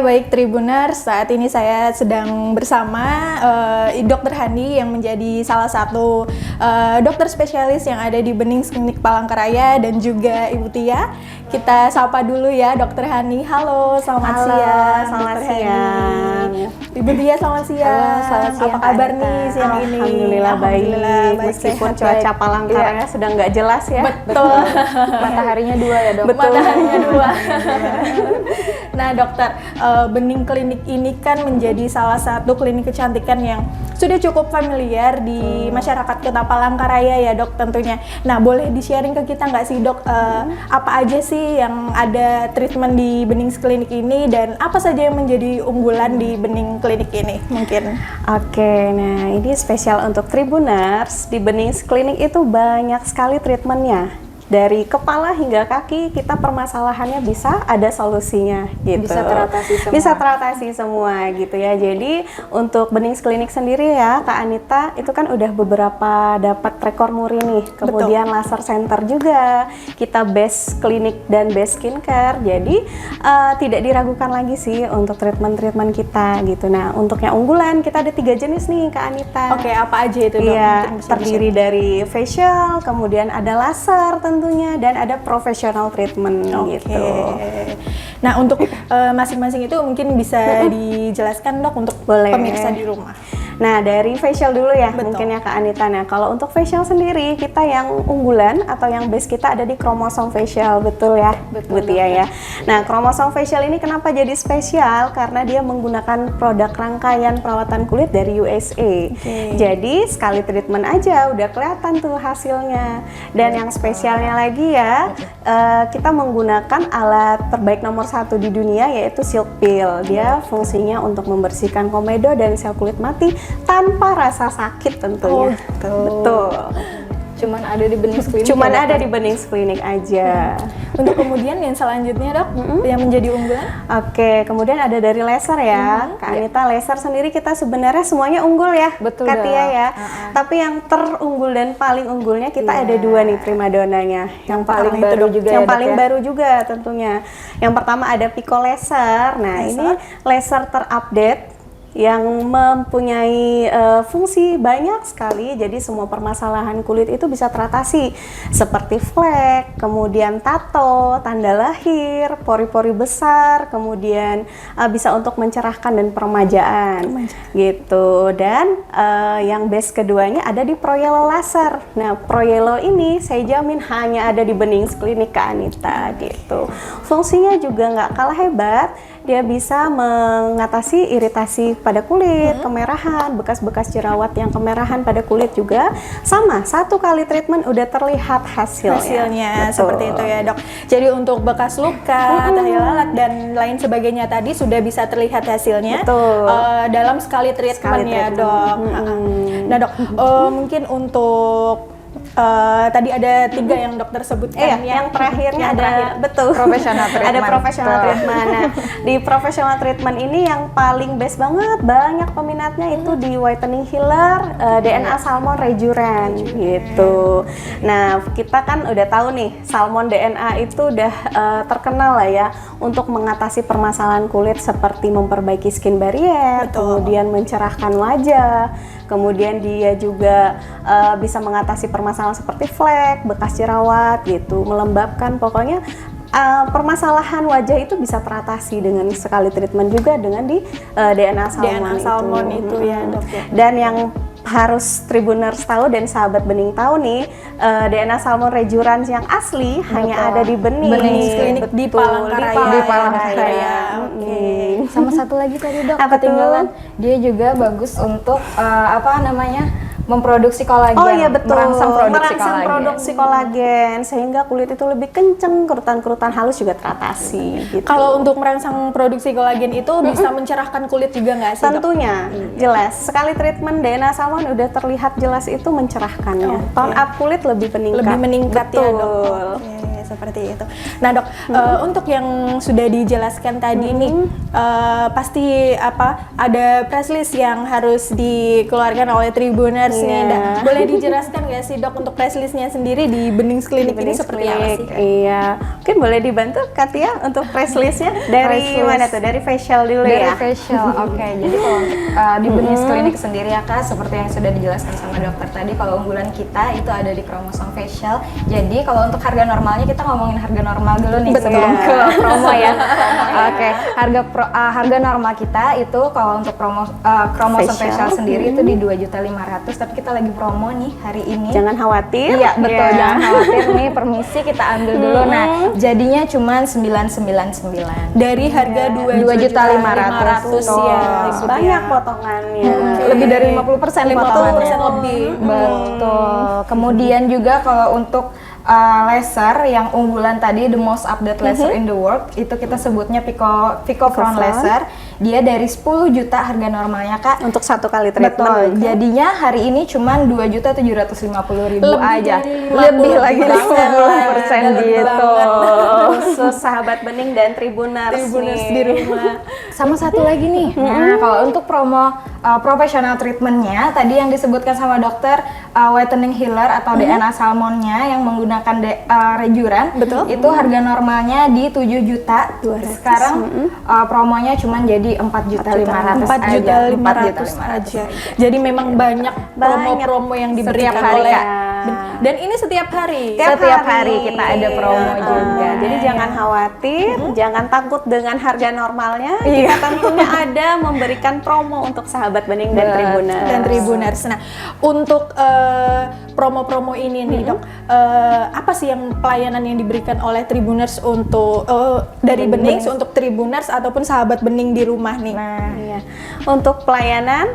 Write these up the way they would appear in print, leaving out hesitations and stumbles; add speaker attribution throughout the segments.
Speaker 1: baik Tribuners, saat ini saya sedang bersama Dr. Handi yang menjadi salah satu dokter spesialis yang ada di Bening Klinik Palangkaraya dan juga Ibu Tia. Kita sapa dulu ya Dr. Handi. Halo, selamat siang.
Speaker 2: Selamat siang.
Speaker 1: Ibu Tia, selamat siang.
Speaker 2: Halo, selamat siang.
Speaker 1: Apa kabar nih siang ini?
Speaker 2: Alhamdulillah baik. Meskipun cuaca Palangkaraya sedang nggak jelas ya.
Speaker 1: Betul.
Speaker 3: Mataharinya dua ya dok.
Speaker 1: Betul. Mataharinya dua. Nah dokter, Bening Klinik ini kan menjadi salah satu klinik kecantikan yang sudah cukup familiar di masyarakat Kota Palangkaraya ya dok tentunya. Nah boleh di-sharing ke kita nggak sih dok, apa aja sih yang ada treatment di Bening Klinik ini dan apa saja yang menjadi unggulan di Bening Klinik ini mungkin?
Speaker 2: Oke, nah ini spesial untuk Tribuners. Di Bening Klinik itu banyak sekali treatmentnya. Dari kepala hingga kaki, kita permasalahannya bisa ada solusinya gitu.
Speaker 3: Bisa teratasi semua.
Speaker 2: Bisa teratasi semua gitu ya. Jadi untuk Bening Klinik sendiri ya, Kak Anita, itu kan udah beberapa dapat rekor muri nih. Kemudian betul. Laser center juga. Kita best klinik dan best skincare. Jadi tidak diragukan lagi sih untuk treatment-treatment kita gitu. Nah, untuk yang unggulan kita ada 3 jenis nih Kak Anita.
Speaker 1: Oke, apa aja itu dok?
Speaker 2: Iya, terdiri dari facial, kemudian ada laser tentunya dan ada professional treatment gitu.
Speaker 1: Nah untuk masing-masing itu mungkin bisa dijelaskan dok untuk pemirsa di rumah.
Speaker 2: Nah dari facial dulu ya.
Speaker 1: Betul.
Speaker 2: Mungkin ya Kak Anita. Nah kalau untuk facial sendiri kita yang unggulan atau yang base kita ada di kromosom facial, betul ya Bu Tia ya. Nah kromosom facial ini kenapa jadi spesial? Karena dia menggunakan produk rangkaian perawatan kulit dari USA. Jadi sekali treatment aja udah kelihatan tuh hasilnya. Dan yang spesialnya lagi ya, kita menggunakan alat terbaik nomor 1 di dunia yaitu Silk Peel. Dia fungsinya untuk membersihkan komedo dan sel kulit mati tanpa rasa sakit tentunya. Betul.
Speaker 3: Cuman ada di Bening Klinik.
Speaker 2: Cuman ada di Bening Klinik aja.
Speaker 1: Untuk kemudian yang selanjutnya dok, yang menjadi unggulan?
Speaker 2: Oke, kemudian ada dari laser ya, Kak Anita. Laser sendiri kita sebenarnya semuanya unggul ya,
Speaker 3: betul
Speaker 2: Kak Tia ya. Tapi yang terunggul dan paling unggulnya kita ada 2 nih primadonanya. Yang paling baru juga. Yang paling baru juga tentunya. Yang pertama ada Pico Laser. Nah ini laser terupdate yang mempunyai fungsi banyak sekali, jadi semua permasalahan kulit itu bisa teratasi seperti flek, kemudian tato, tanda lahir, pori-pori besar, kemudian bisa untuk mencerahkan dan peremajaan gitu. Dan yang base keduanya ada di Pro Yellow Laser. Nah Pro Yellow ini saya jamin hanya ada di Bening Klinik Kak Anita gitu. Fungsinya juga nggak kalah hebat. Dia bisa mengatasi iritasi pada kulit, kemerahan, bekas-bekas jerawat yang kemerahan pada kulit juga. Sama, 1 kali treatment udah terlihat hasilnya.
Speaker 1: Seperti itu ya dok. Jadi untuk bekas luka, tahi lalat dan lain sebagainya tadi sudah bisa terlihat hasilnya dalam sekali treatment ya dok. Nah dok, mungkin untuk tadi ada 3 yang dokter sebutkan.
Speaker 2: Yang terakhirnya ada betul
Speaker 3: professional treatment.
Speaker 2: Ada professional treatment. Nah, di professional treatment ini yang paling best banget, banyak peminatnya itu di whitening healer, DNA Salmon Rejuven gitu. Nah, kita kan udah tahu nih, Salmon DNA itu udah terkenal lah ya untuk mengatasi permasalahan kulit seperti memperbaiki skin barrier, kemudian mencerahkan wajah. Kemudian dia juga bisa mengatasi permasalahan seperti flek, bekas jerawat gitu, melembabkan. Pokoknya permasalahan wajah itu bisa teratasi dengan sekali treatment juga dengan di DNA Salmon itu
Speaker 1: ya dok.
Speaker 2: Dan yang harus Tribuners tahu dan sahabat Bening tahu nih, DNA Salmon Rejuven yang asli hanya ada di Bening
Speaker 1: Klinik di Palangkaraya.
Speaker 3: Sama satu lagi tadi dok,
Speaker 2: ketinggalan.
Speaker 3: Dia juga bagus untuk memproduksi kolagen.
Speaker 2: Oh iya betul,
Speaker 3: merangsang
Speaker 2: produksi kolagen sehingga kulit itu lebih kenceng, kerutan-kerutan halus juga teratasi gitu.
Speaker 1: Kalau untuk merangsang produksi kolagen itu bisa mencerahkan kulit juga nggak sih dok?
Speaker 2: Tentunya, jelas. Sekali treatment DNA Salmon udah terlihat jelas itu mencerahkannya. Tone up kulit lebih meningkat.
Speaker 1: Ya dok. Seperti itu. Nah dok, untuk yang sudah dijelaskan tadi nih, pasti ada press list yang harus dikeluarkan oleh Tribuners nih. Boleh dijelaskan nggak sih dok untuk price listnya sendiri di Benings Klinik ini seperti apa sih?
Speaker 2: Iya, mungkin boleh dibantu Katia untuk price listnya dari
Speaker 3: Price list.
Speaker 2: mana tuh? Dari facial dulu
Speaker 3: Dari
Speaker 2: ya.
Speaker 3: facial, oke. Jadi kalau untuk di Benings Klinik sendiri ya Kak, seperti yang sudah dijelaskan sama dokter tadi, kalau unggulan kita itu ada di kromosom facial. Jadi kalau untuk harga normalnya kita ngomongin harga normal dulu nih sebelum ke promo ya. Oke, harga normal kita itu kalau untuk kromosom facial sendiri itu di 2.500.000, tapi kita lagi promo nih hari ini.
Speaker 2: Jangan khawatir.
Speaker 3: Iya betul,
Speaker 2: Ya.
Speaker 3: jangan khawatir nih, permisi kita ambil dulu. Nah, jadinya cuma 999.
Speaker 1: Dari harga
Speaker 3: 2.500.000
Speaker 1: ya.
Speaker 2: Banyak potongannya.
Speaker 3: Lebih dari 50%
Speaker 1: 50% lebih.
Speaker 3: Betul. Kemudian juga kalau untuk laser yang unggulan tadi, the most updated laser in the world, itu kita sebutnya Pico Front Laser. Dia dari 10 juta harga normalnya Kak.
Speaker 2: Untuk satu kali
Speaker 3: Betul.
Speaker 2: treatment.
Speaker 3: Jadinya hari ini cuma 2.750.000 aja.
Speaker 1: dari
Speaker 3: Lebih lagi
Speaker 1: 50%
Speaker 3: 50% gitu.
Speaker 2: Khusus sahabat bening dan tribuners nih.
Speaker 1: di rumah.
Speaker 3: Sama satu lagi nih. Nah, kalau untuk promo professional treatmentnya tadi yang disebutkan sama dokter, whitening healer atau DNA salmonnya yang menggunakan rejuran,
Speaker 1: Betul.
Speaker 3: itu harga normalnya di 7 juta. Sekarang promonya cuma jadi 4.500.000
Speaker 1: 4.500.000 aja. Jadi memang banyak promo-promo yang diberikan
Speaker 3: Setiap hari,
Speaker 1: oleh
Speaker 3: Kak.
Speaker 1: dan ini setiap hari.
Speaker 3: Setiap hari kita ada promo juga.
Speaker 2: Jadi jangan khawatir, jangan takut dengan harga normalnya. Kita tentunya ada memberikan promo untuk sahabat bening dan tribuners.
Speaker 1: Dan Tribuners. Nah, untuk promo-promo ini nih dok, apa sih yang pelayanan yang diberikan oleh Tribuners untuk dari Benings untuk Tribuners ataupun sahabat bening di rumah nih?
Speaker 3: Nah,
Speaker 2: Iya. Untuk pelayanan,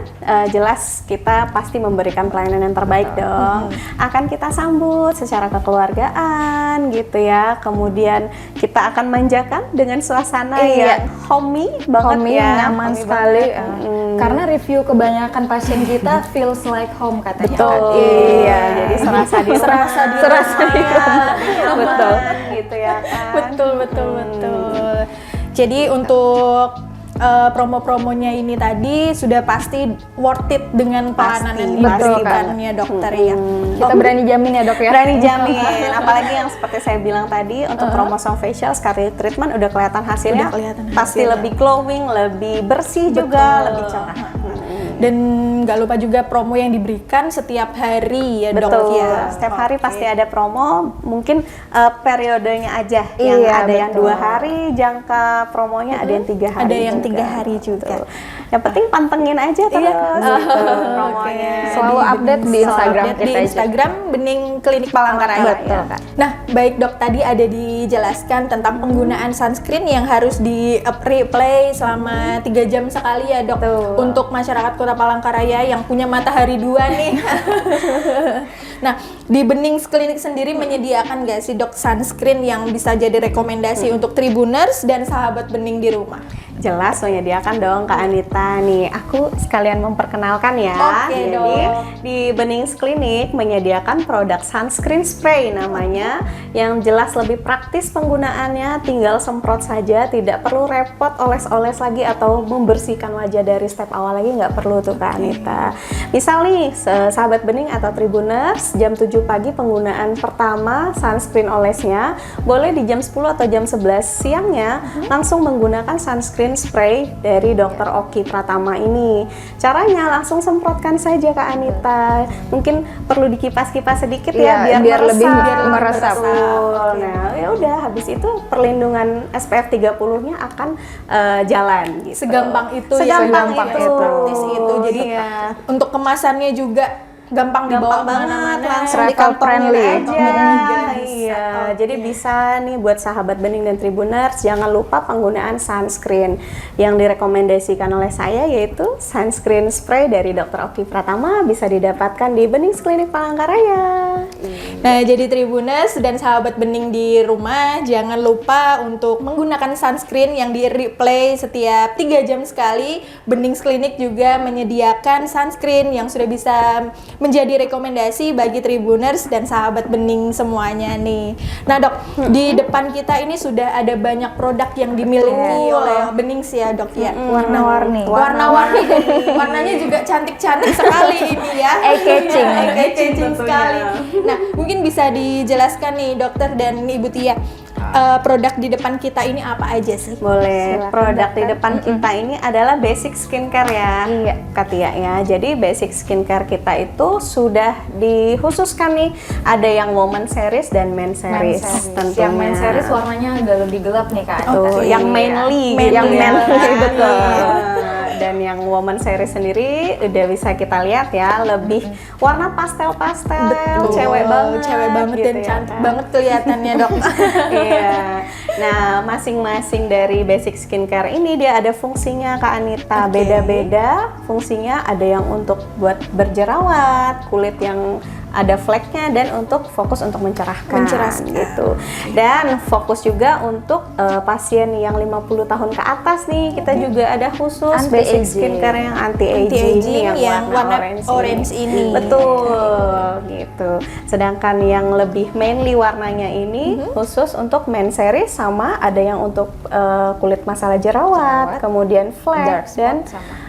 Speaker 2: jelas kita pasti memberikan pelayanan yang terbaik dong. Akan kita sambut secara kekeluargaan gitu ya. Kemudian kita akan manjakan dengan suasana yang homey banget
Speaker 3: homey,
Speaker 2: ya.
Speaker 3: nyaman
Speaker 2: Homey
Speaker 3: sekali.
Speaker 2: banget.
Speaker 3: Karena review kebanyakan pasien kita feels like home katanya.
Speaker 2: Betul. Iya, jadi serasa di
Speaker 1: Serasa di
Speaker 2: rumah.
Speaker 1: rumah.
Speaker 2: Betul. Gitu ya kan.
Speaker 1: Betul. Jadi untuk promo-promonya ini tadi sudah pasti worth it dengan pelayanan yang
Speaker 3: Betul,
Speaker 1: diberikannya dokter ya.
Speaker 3: Kita berani jamin ya dok ya.
Speaker 2: Berani jamin, apalagi yang seperti saya bilang tadi untuk kromosom facial sekali treatment udah kelihatan hasilnya,
Speaker 1: Udah kelihatan
Speaker 2: pasti
Speaker 1: hasilnya.
Speaker 2: lebih glowing, lebih bersih juga, lebih cerah.
Speaker 1: Dan nggak lupa juga promo yang diberikan setiap hari ya dok
Speaker 2: Betul.
Speaker 1: ya.
Speaker 2: Setiap hari pasti ada promo, mungkin periodenya aja yang
Speaker 3: Iya,
Speaker 2: ada yang
Speaker 3: betul.
Speaker 2: 2 hari jangka promonya, ada yang 3 hari.
Speaker 1: Ada yang
Speaker 2: juga.
Speaker 1: 3 hari juga.
Speaker 2: Betul. Yang penting pantengin aja terus gitu, promonya.
Speaker 3: Selalu update di Instagram
Speaker 1: Update di
Speaker 3: kita aja.
Speaker 1: Instagram Bening Klinik Palangkaraya.
Speaker 3: Betul, Kak.
Speaker 1: Nah, baik dok, tadi ada dijelaskan tentang penggunaan sunscreen yang harus di replay selama 3 jam sekali ya dok.
Speaker 3: Betul.
Speaker 1: Untuk masyarakat Kota Palangkaraya yang punya matahari 2 nih. Nah, di Bening Klinik sendiri menyediakan nggak sih dok sunscreen yang bisa jadi rekomendasi untuk Tribuners dan sahabat Bening di rumah?
Speaker 2: Jelas menyediakan dong Kak Anita nih. Aku sekalian memperkenalkan ya.
Speaker 1: Oke,
Speaker 2: Jadi
Speaker 1: dong.
Speaker 2: di Benings Klinik menyediakan produk sunscreen spray namanya, yang jelas lebih praktis penggunaannya, tinggal semprot saja, tidak perlu repot oles-oles lagi atau membersihkan wajah dari step awal lagi, nggak perlu tuh Kak Anita. Misal nih sahabat bening atau Tribuners, jam 7 pagi penggunaan pertama sunscreen olesnya, boleh di jam 10 atau jam 11 siangnya langsung menggunakan sunscreen spray dari Dr. Oki Pratama ini. Caranya langsung semprotkan saja Kak Anita. Mungkin perlu dikipas-kipas sedikit ya
Speaker 3: Iya, biar lebih
Speaker 2: meresap.
Speaker 3: meresap.
Speaker 2: Betul. Nah, ya udah habis itu perlindungan SPF 30-nya akan jalan gitu.
Speaker 1: Segampang itu
Speaker 2: Segampang
Speaker 1: ya,
Speaker 2: itu.
Speaker 1: praktis itu. Jadi
Speaker 2: Iya.
Speaker 1: untuk kemasannya juga gampang dibawa
Speaker 2: Gampang banget,
Speaker 1: kemana-mana.
Speaker 2: langsung di
Speaker 3: Travel
Speaker 2: kantongin
Speaker 3: friendly.
Speaker 2: aja. Iya, jadi bisa nih buat sahabat bening dan Tribuners, jangan lupa penggunaan sunscreen yang direkomendasikan oleh saya, yaitu sunscreen spray dari Dr. Oki Pratama, bisa didapatkan di Benings Klinik Palangkaraya.
Speaker 1: Nah, jadi Tribuners dan sahabat bening di rumah, jangan lupa untuk menggunakan sunscreen yang di replay setiap 3 jam sekali. Benings Klinik juga menyediakan sunscreen yang sudah bisa menjadi rekomendasi bagi Tribuners dan sahabat bening semuanya nih. Nah, Dok, di depan kita ini sudah ada banyak produk yang dimiliki oleh Benings ya, Dok ya.
Speaker 3: Warna-warni.
Speaker 1: Warna-warni, warnanya juga cantik-cantik sekali ini ya.
Speaker 3: Eye-catching.
Speaker 1: Eye-catching sekali. Nah, mungkin bisa dijelaskan nih dokter dan Ibu Tia, produk di depan kita ini apa aja sih?
Speaker 2: Boleh.
Speaker 3: Silakan,
Speaker 2: Produk di
Speaker 3: dokter.
Speaker 2: depan kita ini adalah basic skincare ya,
Speaker 3: Iya.
Speaker 2: Katia ya. Jadi basic skincare kita itu sudah dikhususkan nih, ada yang woman series dan men series. Tentunya.
Speaker 3: Yang main series warnanya agak lebih gelap nih Kak.
Speaker 2: Tuh,
Speaker 1: Oke.
Speaker 2: yang mainly,
Speaker 1: Manly
Speaker 2: yang
Speaker 1: ya.
Speaker 2: manly betul.
Speaker 1: Iya.
Speaker 2: Dan yang woman series sendiri udah bisa kita lihat ya, lebih warna pastel-pastel, cewek banget
Speaker 1: dan
Speaker 2: gitu ya,
Speaker 1: cantik
Speaker 2: kan?
Speaker 1: banget kelihatannya, Dok.
Speaker 2: Iya. Nah, masing-masing dari basic skincare ini dia ada fungsinya Kak Anita.
Speaker 1: Oke.
Speaker 2: Beda-beda fungsinya, ada yang untuk buat berjerawat, kulit yang ada fleknya, dan untuk fokus untuk mencerahkan gitu. Dan fokus juga untuk pasien yang 50 tahun ke atas nih, kita juga ada khusus basic skincare yang anti-aging
Speaker 1: yang warna orange ini.
Speaker 2: Betul, gitu. Sedangkan yang lebih mainly warnanya ini khusus untuk men series, sama ada yang untuk kulit masalah jerawat, kemudian flek,
Speaker 3: Dark spot
Speaker 2: dan
Speaker 3: sama.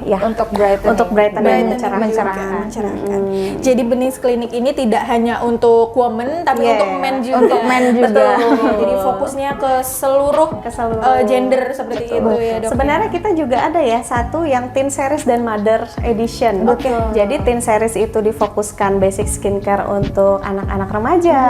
Speaker 2: Ya
Speaker 3: Untuk brightening.
Speaker 2: untuk brightening,
Speaker 1: Mencerahkan.
Speaker 2: mencerahkan.
Speaker 1: Jadi Benings Klinik ini tidak hanya untuk woman, tapi
Speaker 2: Yeah.
Speaker 1: untuk men juga.
Speaker 3: Untuk men juga.
Speaker 1: Betul. Jadi fokusnya ke seluruh gender seperti itu ya, Dok.
Speaker 2: Sebenarnya kita juga ada ya satu yang teen series dan mother edition.
Speaker 3: Betul.
Speaker 2: Jadi teen series itu difokuskan basic skincare untuk anak-anak remaja.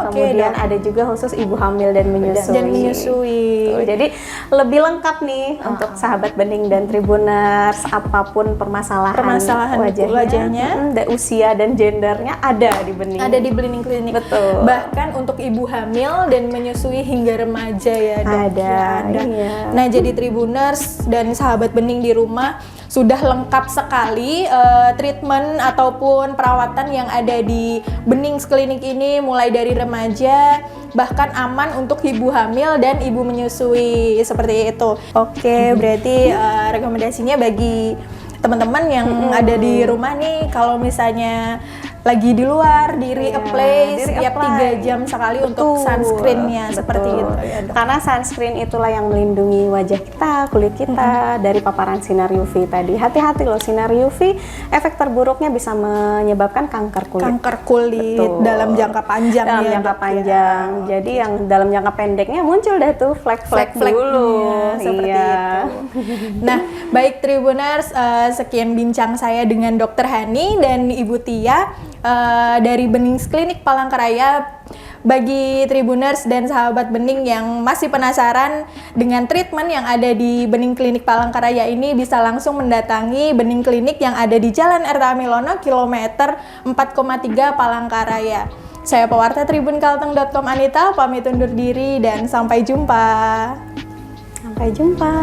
Speaker 1: Oke,
Speaker 2: Kemudian
Speaker 1: Dok.
Speaker 2: ada juga khusus ibu hamil dan menyusui.
Speaker 1: Dan menyusui.
Speaker 2: Tuh, jadi lebih lengkap nih untuk sahabat bening dan Tribuners, apapun permasalahan wajahnya, usia dan gendernya ada di bening.
Speaker 1: Ada di Benings Klinik.
Speaker 2: Betul.
Speaker 1: Bahkan untuk ibu hamil dan menyusui hingga remaja ya, Dok.
Speaker 2: Ada,
Speaker 1: Ya,
Speaker 2: iya.
Speaker 1: Nah, jadi Tribuners dan sahabat bening di rumah sudah lengkap sekali treatment ataupun perawatan yang ada di Benings Klinik ini, mulai dari remaja bahkan aman untuk ibu hamil dan ibu menyusui seperti itu. Oke, berarti rekomendasinya bagi teman-teman yang ada di rumah nih, kalau misalnya lagi di luar, di reapply setiap 3 jam sekali untuk sunscreen-nya seperti itu ya, Dok.
Speaker 2: Karena sunscreen itulah yang melindungi wajah kita, kulit kita dari paparan sinar UV tadi. Hati-hati loh, sinar UV efek terburuknya bisa menyebabkan kanker kulit.
Speaker 1: Kanker kulit
Speaker 2: Betul.
Speaker 1: dalam jangka panjang
Speaker 2: dalam
Speaker 1: ya,
Speaker 2: jangka
Speaker 1: Dok, ya.
Speaker 2: panjang. Jadi yang dalam jangka pendeknya muncul dah tuh flek-flek dulu.
Speaker 1: seperti
Speaker 2: Iya.
Speaker 1: itu. Nah, baik Tribuners, sekian bincang saya dengan Dr. Hani dan Ibu Tia dari Benings Klinik Palangkaraya. Bagi Tribuners dan sahabat bening yang masih penasaran dengan treatment yang ada di Bening Klinik Palangkaraya ini, bisa langsung mendatangi Bening Klinik yang ada di Jalan R.T. Milono, kilometer 4,3 Palangkaraya. Saya pewarta tribunkalteng.com Anita, pamit undur diri dan sampai jumpa.
Speaker 2: Sampai jumpa.